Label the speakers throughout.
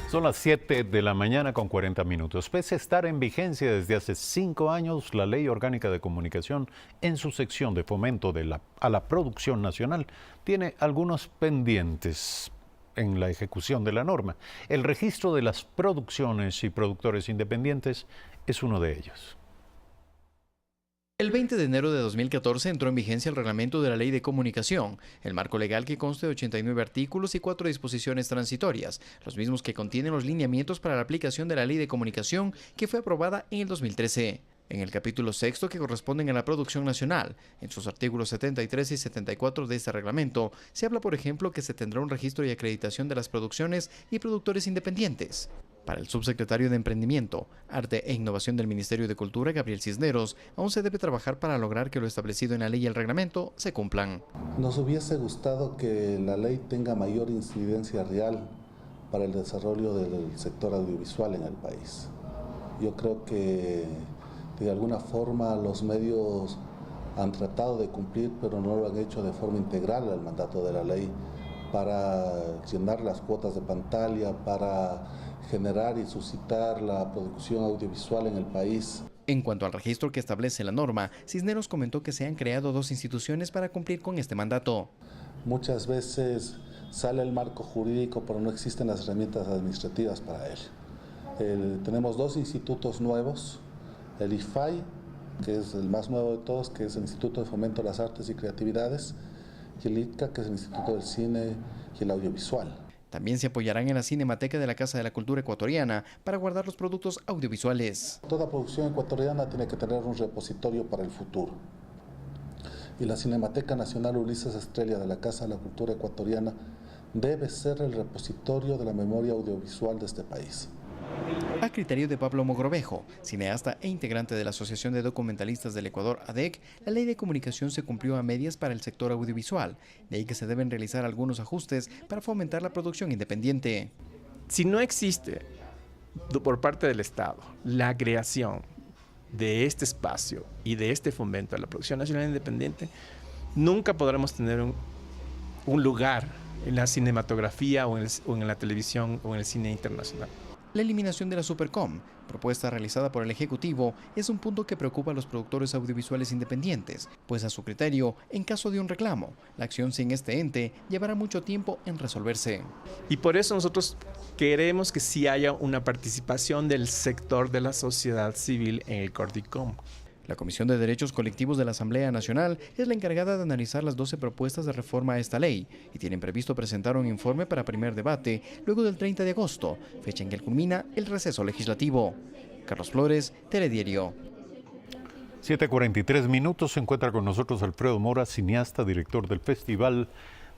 Speaker 1: Son las 7 de la mañana con 40 minutos. Pese a estar en vigencia desde hace 5 años, la Ley Orgánica de Comunicación, en su sección de fomento a la producción nacional, tiene algunos pendientes en la ejecución de la norma. El registro de las producciones y productores independientes es uno de ellos.
Speaker 2: El 20 de enero de 2014 entró en vigencia el reglamento de la Ley de Comunicación, el marco legal que consta de 89 artículos y 4 disposiciones transitorias, los mismos que contienen los lineamientos para la aplicación de la Ley de Comunicación que fue aprobada en el 2013. En el capítulo sexto, que corresponden a la producción nacional, en sus artículos 73 y 74 de este reglamento, se habla, por ejemplo, que se tendrá un registro y acreditación de las producciones y productores independientes. Para el subsecretario de Emprendimiento, Arte e Innovación del Ministerio de Cultura, Gabriel Cisneros, aún se debe trabajar para lograr que lo establecido en la ley y el reglamento se cumplan.
Speaker 3: Nos hubiese gustado que la ley tenga mayor incidencia real para el desarrollo del sector audiovisual en el país. Yo creo que de alguna forma los medios han tratado de cumplir, pero no lo han hecho de forma integral al mandato de la ley para llenar las cuotas de pantalla, para generar y suscitar la producción audiovisual en el país.
Speaker 2: En cuanto al registro que establece la norma, Cisneros comentó que se han creado 2 instituciones para cumplir con este mandato.
Speaker 3: Muchas veces sale el marco jurídico, pero no existen las herramientas administrativas para él. Tenemos 2 institutos nuevos, el IFAI, que es el más nuevo de todos, que es el Instituto de Fomento de las Artes y Creatividades, y el ITCA, que es el Instituto del Cine y el Audiovisual.
Speaker 2: También se apoyarán en la Cinemateca de la Casa de la Cultura Ecuatoriana para guardar los productos audiovisuales.
Speaker 3: Toda producción ecuatoriana tiene que tener un repositorio para el futuro. Y la Cinemateca Nacional Ulises Estrella de la Casa de la Cultura Ecuatoriana debe ser el repositorio de la memoria audiovisual de este país.
Speaker 2: A criterio de Pablo Mogrovejo, cineasta e integrante de la Asociación de Documentalistas del Ecuador, ADEC, la ley de comunicación se cumplió a medias para el sector audiovisual, de ahí que se deben realizar algunos ajustes para fomentar la producción independiente.
Speaker 4: Si no existe por parte del Estado la creación de este espacio y de este fomento a la producción nacional independiente, nunca podremos tener un lugar en la cinematografía o en la televisión o en el cine internacional.
Speaker 2: La eliminación de la Supercom, propuesta realizada por el Ejecutivo, es un punto que preocupa a los productores audiovisuales independientes, pues a su criterio, en caso de un reclamo, la acción sin este ente llevará mucho tiempo en resolverse.
Speaker 4: Y por eso nosotros queremos que sí haya una participación del sector de la sociedad civil en el Cordicom.
Speaker 2: La Comisión de Derechos Colectivos de la Asamblea Nacional es la encargada de analizar las 12 propuestas de reforma a esta ley y tienen previsto presentar un informe para primer debate luego del 30 de agosto, fecha en que culmina el receso legislativo. Carlos Flores, Telediario.
Speaker 1: 7:43 minutos. Se encuentra con nosotros Alfredo Mora, cineasta, director del Festival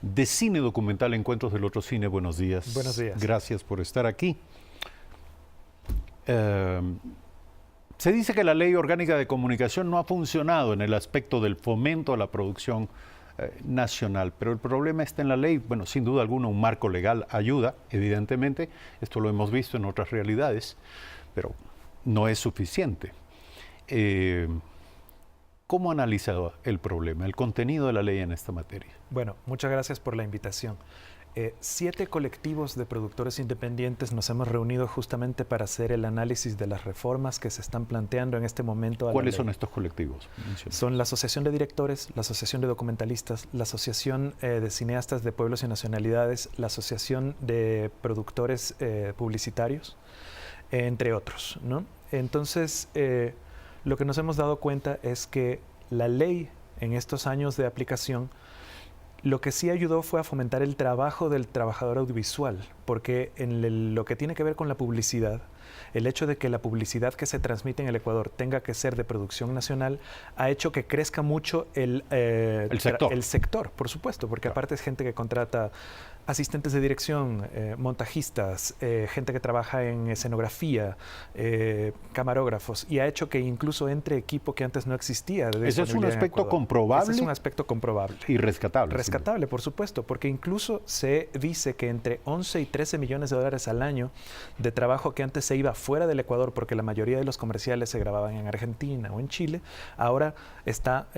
Speaker 1: de Cine Documental Encuentros del Otro Cine. Buenos días.
Speaker 5: Buenos días.
Speaker 1: Gracias por estar aquí. Se dice que la Ley Orgánica de Comunicación no ha funcionado en el aspecto del fomento a la producción nacional, pero el problema está en la ley. Bueno, sin duda alguna un marco legal ayuda, evidentemente, esto lo hemos visto en otras realidades, pero no es suficiente. ¿Cómo ha analizado el problema, el contenido de la ley en esta materia?
Speaker 5: Bueno, muchas gracias por la invitación. 7 colectivos de productores independientes nos hemos reunido justamente para hacer el análisis de las reformas que se están planteando en este momento.
Speaker 1: ¿Cuáles son estos colectivos?
Speaker 5: Son la Asociación de Directores, la Asociación de Documentalistas, la Asociación de Cineastas de Pueblos y Nacionalidades, la Asociación de Productores Publicitarios, entre otros, ¿no? Entonces, lo que nos hemos dado cuenta es que la ley en estos años de aplicación lo que sí ayudó fue a fomentar el trabajo del trabajador audiovisual, porque en lo que tiene que ver con la publicidad, el hecho de que la publicidad que se transmite en el Ecuador tenga que ser de producción nacional ha hecho que crezca mucho el sector, por supuesto, porque aparte es gente que contrata asistentes de dirección, montajistas, gente que trabaja en escenografía, camarógrafos, y ha hecho que incluso entre equipo que antes no existía.
Speaker 1: Ese es un aspecto comprobable.
Speaker 5: Ese es un aspecto comprobable.
Speaker 1: Y rescatable.
Speaker 5: Rescatable, por supuesto, porque incluso se dice que entre 11 y 13 millones de dólares al año de trabajo que antes se iba fuera del Ecuador, porque la mayoría de los comerciales se grababan en Argentina o en Chile, ahora está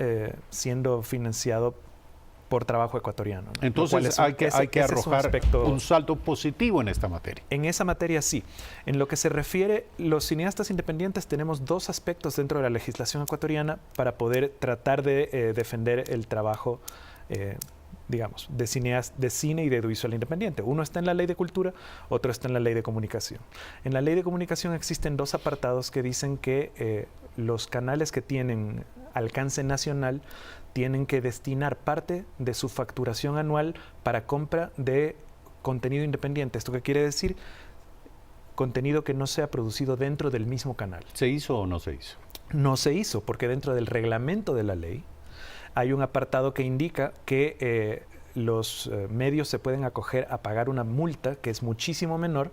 Speaker 5: siendo financiado por trabajo ecuatoriano, ¿no?
Speaker 1: Entonces hay que arrojar un salto positivo en esta materia.
Speaker 5: En esa materia sí. En lo que se refiere, los cineastas independientes tenemos dos aspectos dentro de la legislación ecuatoriana para poder tratar de defender el trabajo digamos, de cine y de audiovisual independiente. Uno está en la Ley de Cultura, otro está en la Ley de Comunicación. En la Ley de Comunicación existen dos apartados que dicen que los canales que tienen alcance nacional tienen que destinar parte de su facturación anual para compra de contenido independiente. ¿Esto qué quiere decir? Contenido que no sea producido dentro del mismo canal.
Speaker 1: ¿Se hizo o no se hizo?
Speaker 5: No se hizo, porque dentro del reglamento de la ley hay un apartado que indica que los medios se pueden acoger a pagar una multa que es muchísimo menor,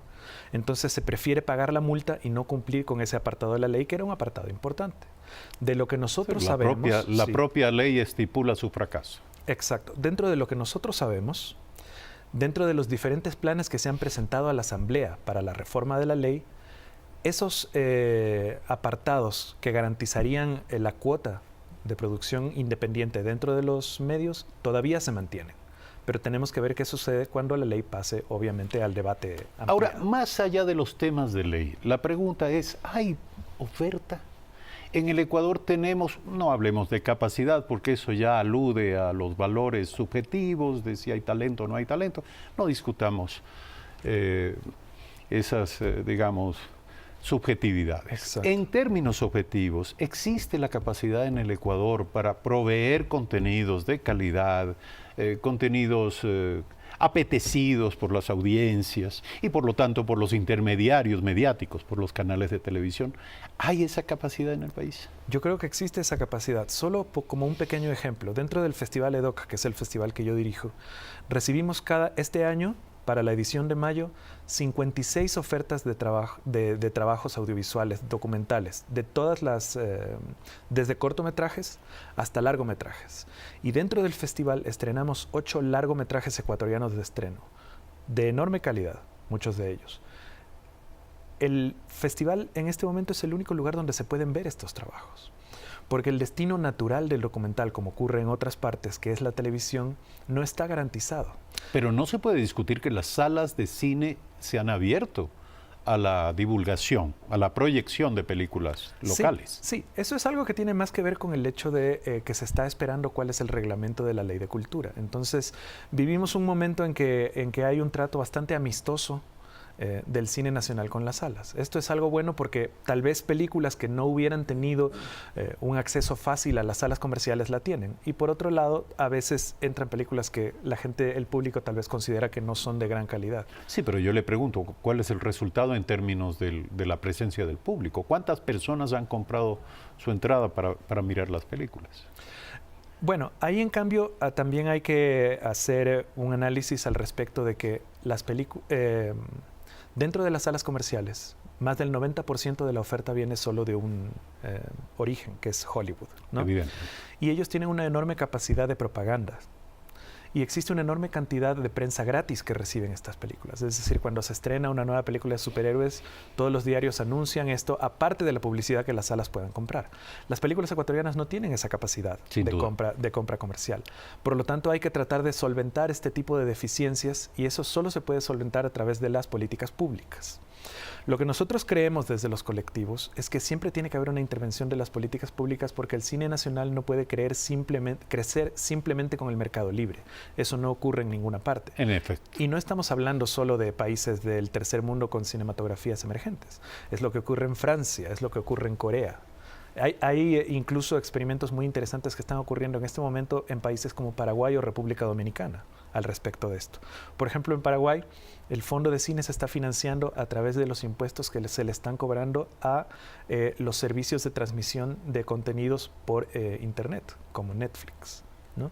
Speaker 5: entonces se prefiere pagar la multa y no cumplir con ese apartado de la ley, que era un apartado importante. De lo que nosotros sabemos...
Speaker 1: La propia ley estipula su fracaso.
Speaker 5: Exacto. Dentro de lo que nosotros sabemos, dentro de los diferentes planes que se han presentado a la Asamblea para la reforma de la ley, esos apartados que garantizarían la cuota de producción independiente dentro de los medios todavía se mantienen. Pero tenemos que ver qué sucede cuando la ley pase, obviamente, al debate ampliado.
Speaker 1: Ahora, más allá de los temas de ley, la pregunta es, ¿hay oferta? En el Ecuador tenemos, no hablemos de capacidad, porque eso ya alude a los valores subjetivos de si hay talento o no hay talento. No discutamos esas, digamos, subjetividades.
Speaker 5: Exacto.
Speaker 1: En términos objetivos, ¿existe la capacidad en el Ecuador para proveer contenidos de calidad, contenidos apetecidos por las audiencias y por lo tanto por los intermediarios mediáticos, por los canales de televisión? ¿Hay esa capacidad en el país?
Speaker 5: Yo creo que existe esa capacidad. Solo como un pequeño ejemplo, dentro del Festival EDOC, que es el festival que yo dirijo, recibimos este año, para la edición de mayo, 56 ofertas de trabajos audiovisuales, documentales, de todas las, desde cortometrajes hasta largometrajes. Y dentro del festival estrenamos 8 largometrajes ecuatorianos de estreno, de enorme calidad, muchos de ellos. El festival en este momento es el único lugar donde se pueden ver estos trabajos, porque el destino natural del documental, como ocurre en otras partes, que es la televisión, no está garantizado.
Speaker 1: Pero no se puede discutir que las salas de cine se han abierto a la divulgación, a la proyección de películas locales.
Speaker 5: Sí, eso es algo que tiene más que ver con el hecho de que se está esperando cuál es el reglamento de la Ley de Cultura. Entonces, vivimos un momento en que hay un trato bastante amistoso del cine nacional con las salas. Esto es algo bueno porque tal vez películas que no hubieran tenido un acceso fácil a las salas comerciales la tienen. Y por otro lado, a veces entran películas que la gente, el público tal vez considera que no son de gran calidad.
Speaker 1: Sí, pero yo le pregunto, ¿cuál es el resultado en términos de la presencia del público? ¿Cuántas personas han comprado su entrada para mirar las películas?
Speaker 5: Bueno, ahí en cambio también hay que hacer un análisis al respecto de que las películas... dentro de las salas comerciales, más del 90% de la oferta viene solo de un origen, que es Hollywood, ¿no?
Speaker 1: Evidente.
Speaker 5: Y ellos tienen una enorme capacidad de propaganda. Y existe una enorme cantidad de prensa gratis que reciben estas películas. Es decir, cuando se estrena una nueva película de superhéroes, todos los diarios anuncian esto, aparte de la publicidad que las salas puedan comprar. Las películas ecuatorianas no tienen esa capacidad de compra comercial. Por lo tanto, hay que tratar de solventar este tipo de deficiencias y eso solo se puede solventar a través de las políticas públicas. Lo que nosotros creemos desde los colectivos es que siempre tiene que haber una intervención de las políticas públicas porque el cine nacional no puede crecer simplemente con el mercado libre. Eso no ocurre en ninguna parte.
Speaker 1: En efecto.
Speaker 5: Y no estamos hablando solo de países del tercer mundo con cinematografías emergentes. Es lo que ocurre en Francia, es lo que ocurre en Corea. Hay incluso experimentos muy interesantes que están ocurriendo en este momento en países como Paraguay o República Dominicana al respecto de esto. Por ejemplo, en Paraguay, el Fondo de Cine se está financiando a través de los impuestos que se le están cobrando a los servicios de transmisión de contenidos por Internet, como Netflix, ¿no?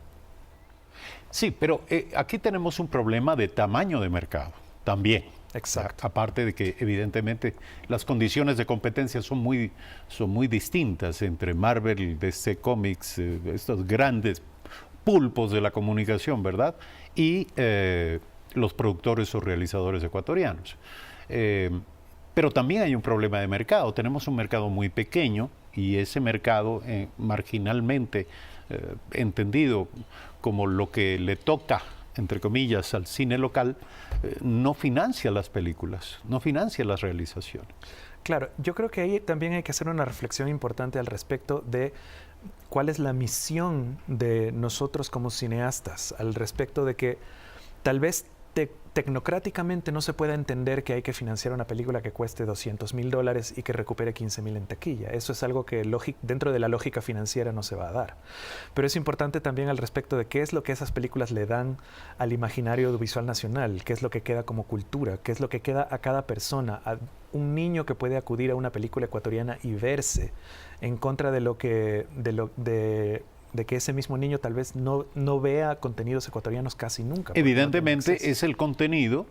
Speaker 1: Sí, pero aquí tenemos un problema de tamaño de mercado también.
Speaker 5: Exacto.
Speaker 1: Aparte de que evidentemente las condiciones de competencia son muy distintas entre Marvel, DC Comics, estos grandes pulpos de la comunicación, ¿verdad? Y los productores o realizadores ecuatorianos. Pero también hay un problema de mercado. Tenemos un mercado muy pequeño y ese mercado marginalmente entendido como lo que le toca, entre comillas, al cine local, no financia las películas, no financia las realizaciones.
Speaker 5: Claro, yo creo que ahí también hay que hacer una reflexión importante al respecto de cuál es la misión de nosotros como cineastas, al respecto de que tal vez tecnocráticamente no se pueda entender que hay que financiar una película que cueste $200,000 y que recupere 15,000 en taquilla. Eso es algo que dentro de la lógica financiera no se va a dar. Pero es importante también al respecto de qué es lo que esas películas le dan al imaginario audiovisual nacional, qué es lo que queda como cultura, qué es lo que queda a cada persona, a un niño que puede acudir a una película ecuatoriana y verse en contra de que ese mismo niño tal vez no vea contenidos ecuatorianos casi nunca.
Speaker 1: Evidentemente es el contenido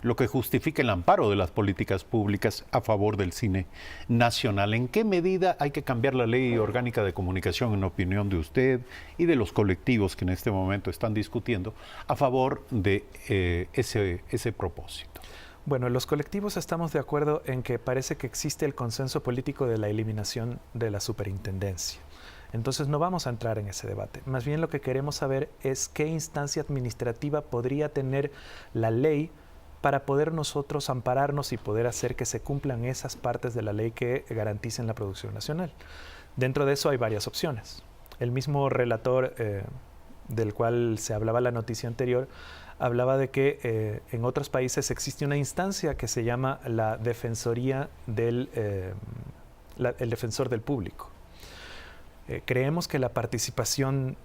Speaker 1: lo que justifica el amparo de las políticas públicas a favor del cine nacional. ¿En qué medida hay que cambiar la ley orgánica de comunicación, en opinión de usted y de los colectivos que en este momento están discutiendo, a favor de ese propósito?
Speaker 5: Bueno, los colectivos estamos de acuerdo en que parece que existe el consenso político de la eliminación de la superintendencia. Entonces no vamos a entrar en ese debate. Más bien lo que queremos saber es qué instancia administrativa podría tener la ley para poder nosotros ampararnos y poder hacer que se cumplan esas partes de la ley que garanticen la producción nacional. Dentro de eso hay varias opciones. El mismo relator del cual se hablaba la noticia anterior hablaba de que en otros países existe una instancia que se llama la Defensoría el Defensor del Público. Creemos que la participación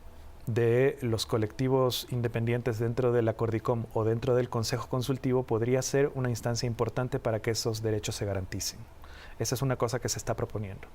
Speaker 5: de los colectivos independientes dentro de la Cordicom o dentro del Consejo Consultivo podría ser una instancia importante para que esos derechos se garanticen. Esa es una cosa que se está proponiendo.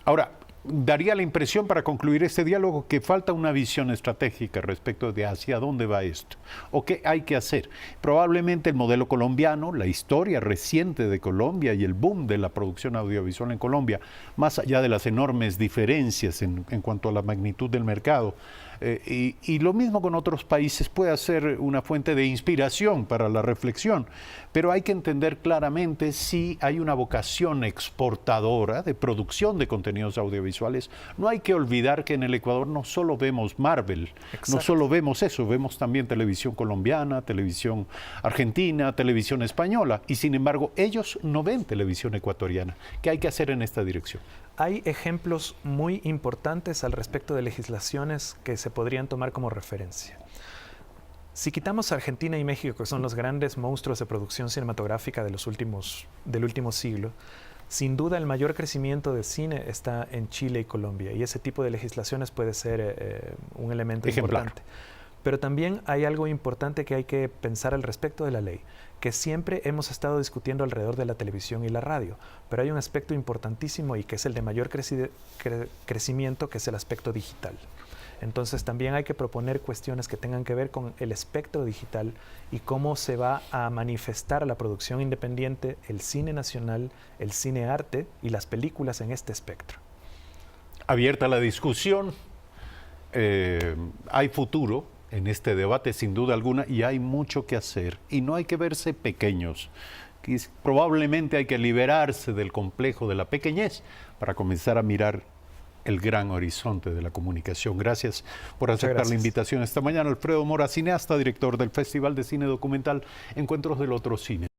Speaker 1: Ahora, daría la impresión, para concluir este diálogo, que falta una visión estratégica respecto de hacia dónde va esto o qué hay que hacer. Probablemente el modelo colombiano, la historia reciente de Colombia y el boom de la producción audiovisual en Colombia, más allá de las enormes diferencias en cuanto a la magnitud del mercado, y lo mismo con otros países, puede ser una fuente de inspiración para la reflexión, pero hay que entender claramente si hay una vocación exportadora de producción de contenidos audiovisuales. No hay que olvidar que en el Ecuador no solo vemos Marvel, no solo vemos eso, vemos también televisión colombiana, televisión argentina, televisión española, y sin embargo ellos no ven televisión ecuatoriana. ¿Qué hay que hacer en esta dirección?
Speaker 5: Hay ejemplos muy importantes al respecto de legislaciones que se podrían tomar como referencia. Si quitamos Argentina y México, que son los grandes monstruos de producción cinematográfica del último siglo, sin duda el mayor crecimiento de cine está en Chile y Colombia, y ese tipo de legislaciones puede ser un elemento importante. Pero también hay algo importante que hay que pensar al respecto de la ley, que siempre hemos estado discutiendo alrededor de la televisión y la radio, pero hay un aspecto importantísimo y que es el de mayor crecimiento, que es el aspecto digital. Entonces también hay que proponer cuestiones que tengan que ver con el espectro digital y cómo se va a manifestar la producción independiente, el cine nacional, el cine arte y las películas en este espectro.
Speaker 1: Abierta la discusión, hay futuro en este debate sin duda alguna y hay mucho que hacer y no hay que verse pequeños. Probablemente hay que liberarse del complejo de la pequeñez para comenzar a mirar el gran horizonte de la comunicación. Gracias por aceptar la invitación esta mañana. Alfredo Mora, cineasta, director del Festival de Cine Documental Encuentros del Otro Cine.